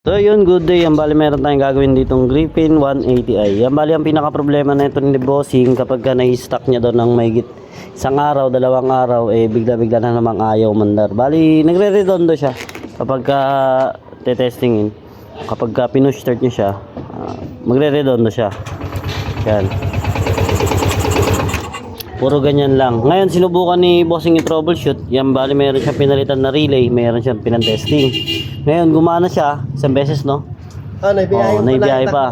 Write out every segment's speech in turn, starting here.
So yun, good day. Ang bali meron tayong gagawin ditong Griffin 180i. Ang bali ang pinaka problema na ito ni bossing kapag ka na-stock niya doon ng mahigit isang araw, dalawang araw, bigla-bigla na namang ayaw mandar. Bali nagre-redondo siya kapag ka te-testingin. Kapag ka pinush-start niya siya, magre-redondo siya. Yan. Puro ganyan lang. Ngayon sinubukan ni bossing yung troubleshoot. Yan, bali meron siyang pinalitan na relay, meron siyang pinang-testing. Ngayon gumana siya isang beses, no? Naibiyahe pa.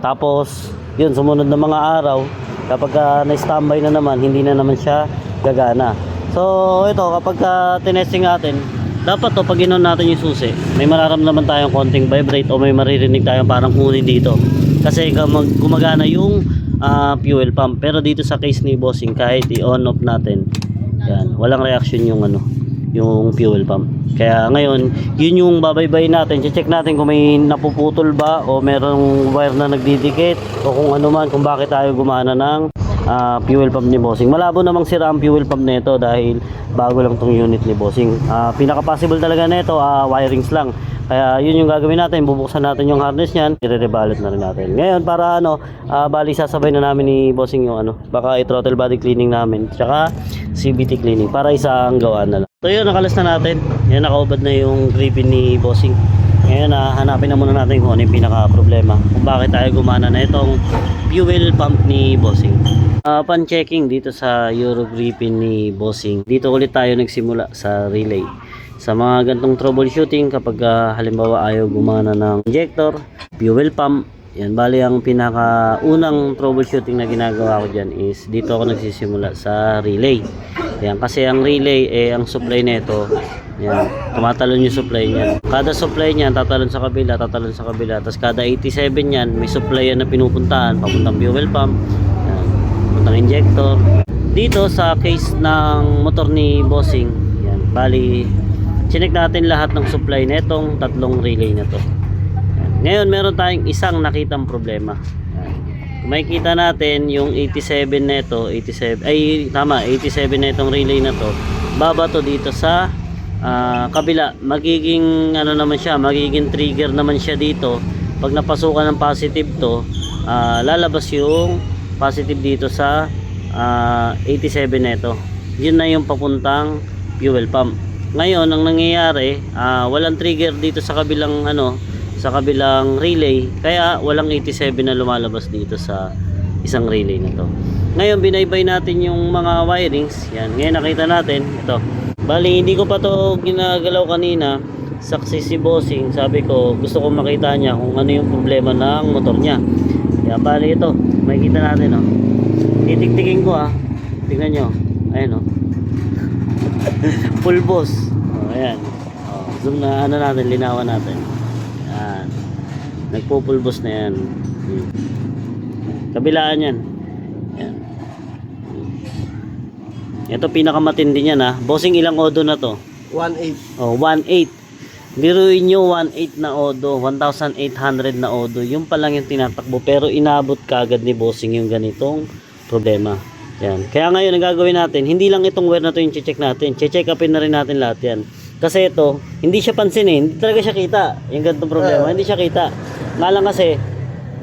Tapos yun, sumunod na mga araw, kapag na-standby na naman, hindi na naman siya gagana. So ito, kapag tinesting natin, dapat to pag inon natin yung susi, may mararamdaman tayong konting vibrate o may maririnig tayong parang kunin dito. Kasi gumagana yung fuel pump. Pero dito sa case ni bossing, kahit i-on off natin, yan, walang reaction yung yung fuel pump. Kaya ngayon, yun yung babaybay natin. Check natin kung may napuputol ba o merong wire na nagdidikit o kung ano man, kung bakit tayo gumana ng fuel pump ni bossing. Malabo namang sira ang fuel pump nito dahil bago lang tong unit ni bossing. Pinaka possible talaga nito, wirings lang. Kaya yun yung gagawin natin, bubuksan natin yung harness niyan, i-rebalot na rin natin. Ngayon para bali sasabay na namin ni bossing yung baka i-throttle body cleaning namin, tsaka CVT cleaning para isang gawaan na lang. So yun, nakalas na natin. Yan, nakaubad na yung Griffin ni bossing. Ngayon, hanapin na muna natin kung ano yung pinaka problema, kung bakit tayo gumana na itong fuel pump ni bossing. Upon checking dito sa Euro Griffin ni bossing, dito ulit tayo nagsimula sa relay. Sa mga gantong troubleshooting, kapag halimbawa ayaw gumana ng injector, fuel pump, yan, bali ang pinakaunang troubleshooting na ginagawa ko dyan is dito ako nagsisimula sa relay. Yan, kasi ang relay, ang supply nito, yan, tumatalon yung supply niyan. Kada supply niyan, tatalon sa kabila, tapos kada 87 yan, may supply yan na pinupuntahan, papuntang fuel pump, yan, papuntang injector. Dito sa case ng motor ni bossing, yan, bali chinek natin lahat ng supply netong tatlong relay na to. Ngayon meron tayong isang nakitang problema. Kung makikita natin yung 87 neto, 87 netong relay na to, baba to dito sa kabila. Magiging naman siya, magiging trigger naman siya dito. Pag napasukan ng positive to, lalabas yung positive dito sa 87 neto. Yun na yung papuntang fuel pump. Ngayon ang nangyayari, walang trigger dito sa kabilang sa kabilang relay, kaya walang 87 na lumalabas dito sa isang relay na to. Ngayon binaybay natin yung mga wirings. Yan, ngayon nakita natin ito. Bali hindi ko pa to ginagalaw kanina. Saksi si bossing, sabi ko gusto ko makita niya kung ano yung problema ng motor niya. Kaya bali ito, makikita natin titiktikin ko tingnan nyo, ayun pulbos. Ayan. Zoom na natin, linawan natin. Ayan. Nagpupulbos na yan. Kabilaan yan. Ayan. Ito pinakamatindi niyan Bossing, ilang odo na to? 1.8. 1.8. Biruin nyo 1.8 na odo, 1,800 na odo. Yung pa lang yung tinatakbo, pero inabot kagad ni bossing yung ganitong problema. Yan. Kaya ngayon ang gagawin natin, hindi lang itong wire na to yung check natin. Check upin na rin natin lahat yan. Kasi ito, hindi siya pansinin, hindi talaga siya kita. Yung ganitong problema, hindi siya kita. Nga lang kasi,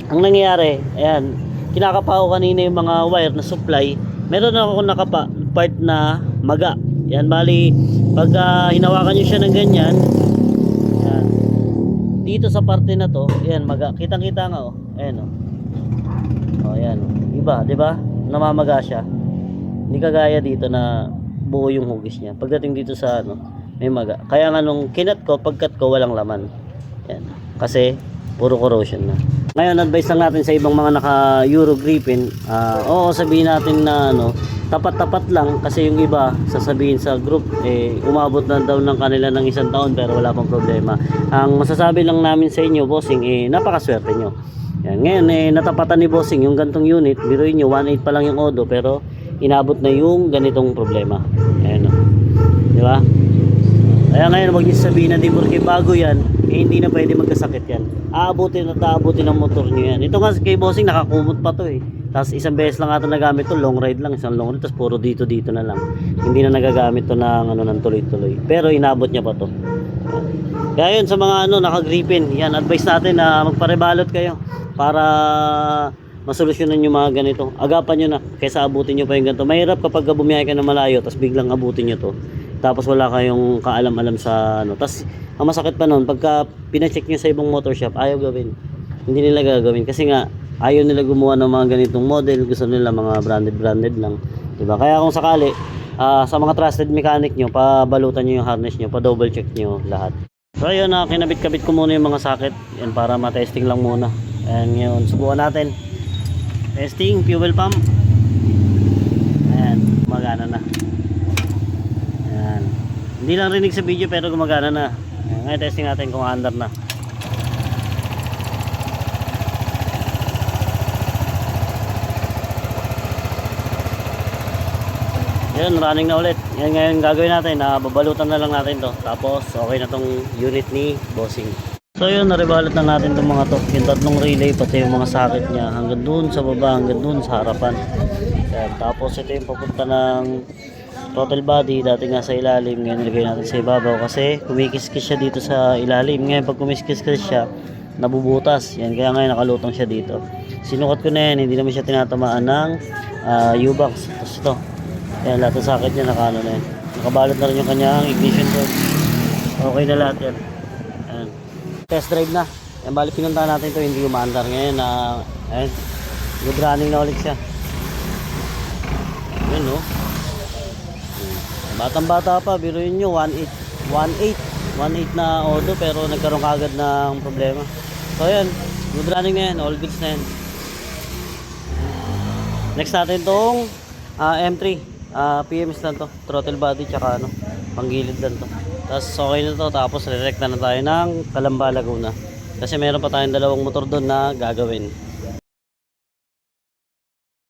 ang nangyayari, ayan, kinakapa ko kanina yung mga wire na supply. Meron ako nakapa part na maga. Yan, bali, pag hinawakan nyo siya ng ganyan, yan, dito sa parte na to, ayan, maga. Kitang-kita nga ayan ayan, iba, di ba? Namamaga siya. Hindi kagaya dito na buo yung hugis niya. Pagdating dito sa may maga. Kaya nga nung kinat ko, pagkat ko walang laman. Yan. Kasi puro corrosion na. Ngayon advice lang natin sa ibang mga naka Euro Griffin, oo, sabihin natin na tapat-tapat lang, kasi yung iba sasabihin sa group umabot na daw ng kanila ng 1 taon pero wala pang problema. Ang masasabi lang namin sa inyo bossing, napakaswerte nyo. Yan. Ngayon natapatan ni bossing yung gantong unit. Biruin nyo 1.8 pa lang yung odo, pero inabot na yung ganitong problema. Ayan di ba? Kaya ngayon wag niyo sabihin na di porke bago yan, hindi na pwede magkasakit yan. Aabutin ng motor niyo yan. Ito nga kay bossing nakakumot pa to Tapos isang beses lang ata nagamit to, long ride lang, isang long ride, tapos puro dito na lang. Hindi na nagagamit to ng ng tuloy-tuloy. Pero inabot niya pa to. Kaya yun, sa mga naka-gripin, yan, advice natin na magparebalot kayo para masolusyonan yung mga ganito. Agapan nyo na kaysa abutin nyo pa yung ganito. Mahirap kapag bumiyahe ka na malayo tapos biglang abutin nyo to. Tapos wala kayong kaalam-alam sa Tapos ang masakit pa nun, pagka pinacheck nyo sa ibang motor shop, ayaw gawin. Hindi nila gagawin kasi nga ayaw nila gumawa ng mga ganitong model. Gusto nila mga branded lang. Diba? Kaya kung sakali, sa mga trusted mechanic nyo, pabalutan nyo yung harness nyo, pa-double check nyo lahat. So ayun, kinabit-kabit ko muna yung mga socket. Yan, para ma-testing lang muna. And ngayon, subukan natin. Testing, fuel pump. Ayan, gumagana na. Ayan. Hindi lang rinig sa video pero gumagana na. Ayan, ngayon testing natin kung under na. Ayan, running na ulit. Yan ngayon gagawin natin, babalutan na lang natin to. Tapos okay na tong unit ni Bossing. So yun, naribalot na natin itong mga to. Yung tatlong relay, pati yung mga socket nya. Hanggang dun sa baba, hanggang dun sa harapan. Ayan, tapos ito yung papunta ng throttle body. Dati nga sa ilalim, ngayon nilagay natin sa ibabaw. Kasi kumikiskis siya dito sa ilalim. Ngayon pag kumikiskis siya, nabubutas. Yan, kaya ngayon nakalutang siya dito. Sinukat ko na yan, hindi naman siya tinatamaan ng U-box. Tapos ito. Ayan, lahat ng socket niya na yan. Nakabalot na rin yung kanyang ignition cord. Okay na lahat yan. Ayan. Test drive na. Ayan, bali pinuntahan natin ito, hindi umaandar ngayon. Ayan, good running na ulit siya. Ayan, no? Batang bata pa, biruin nyo, 1.8 na odo pero nagkaroon kagad ng problema. So ayan, good running na yan, all goods na yan. Next natin itong M3. PMS lang to, throttle body tsaka panggilid lang to. Tapos okay na to, tapos re-recta na tayo ng Calamba Laguna kasi meron pa tayong dalawang motor doon na gagawin.